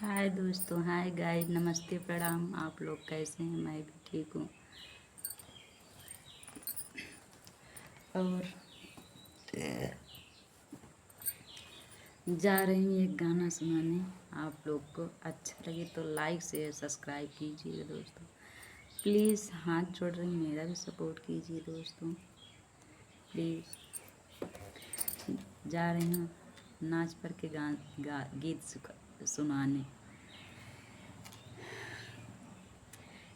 हाय दोस्तों, hi guys, नमस्ते, प्रणाम। आप लोग कैसे हैं? मैं भी ठीक हूँ। और जा रही हूँ एक गाना सुनाने। आप लोग को अच्छा लगे तो लाइक शेयर सब्सक्राइब कीजिए दोस्तों। प्लीज़ हाथ जोड़ रही हूँ, मेरा भी सपोर्ट कीजिए दोस्तों। प्लीज़ जा रही हूँ नाच पर के गीत सुनाने।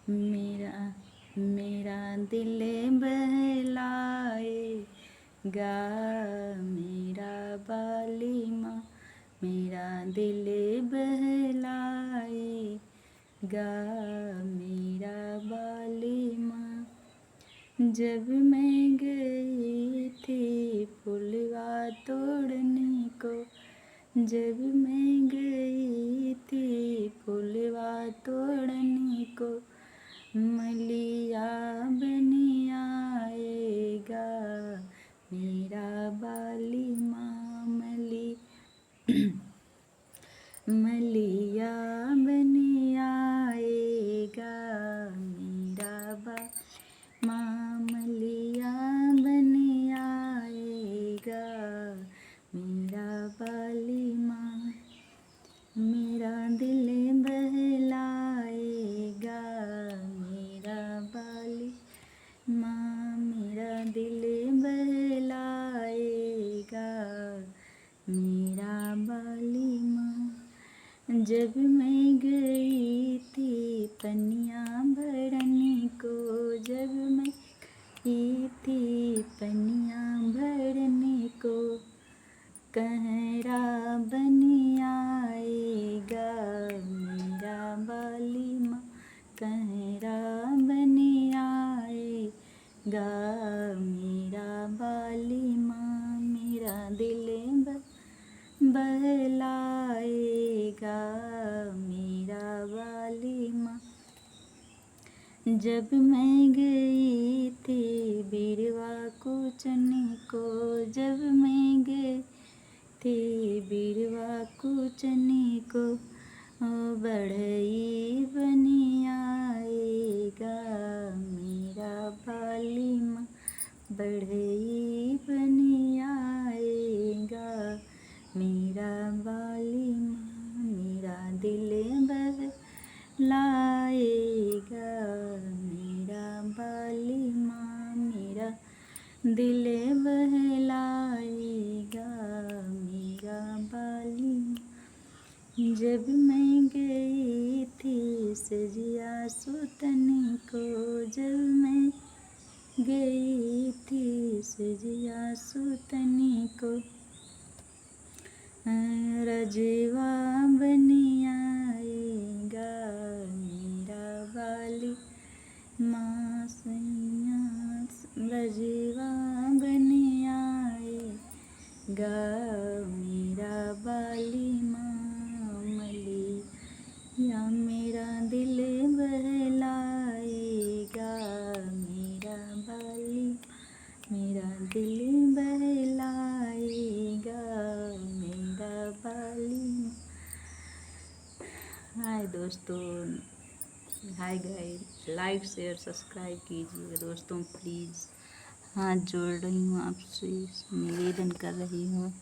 मेरा मेरा दिल बहलाएगा मेरा बाली माँ, मेरा दिल बहलाएगा मेरा बाली माँ। जब मैं गई थी पुलवा तोड़ने को, जब मैं गई थी पुलवा तोड़ने को, मलिया बनी आएगा मेरा बाली माँ। मलिया बनी आएगा मेरा बाली माँ, मलिया बनी आएगा मेरा बाली माँ। मेरा दिल बहलाएगा मेरा बाली माँ, मेरा दिल बहलाएगा मेरा बाली माँ। जब मैं गई थी पनिया भरने को, जब मैं गई थी पनिया भरने को, कहरा बनी आएगा मेरा बाली माँ, कहरा बनी आएगा मेरा बाली माँ। मेरा दिल बहलाएगा मेरा बाली माँ। जब मैं गई थी बिरवा कूचने को, जब मैं गई थी बिरवा कूचने को, बढ़ई बनी आएगा मेरा बाली माँ, बढ़ई बनी आएगा मेरा बाली माँ। मेरा दिल बहलाएगा मेरा बाली माँ, मेरा दिल बहलाएगा मेरा बाली माँ। जब मैं गई थी सजिया सुतने को, जब मैं गई थी सजिया सुतने को, रजवा बनी आएगा मेरा बाली माँ, सैया रजवा बनी आएगा मेरा बाली माँ। मलिया मेरा दिल बहलाएगा मेरा बाली, मेरा दिल बहलाएगा मेरा बाली। हाय दोस्तों, hi guys, like share subscribe कीजिए दोस्तों प्लीज़। हाथ जोड़ रही हूँ, आपसे निवेदन कर रही हूँ।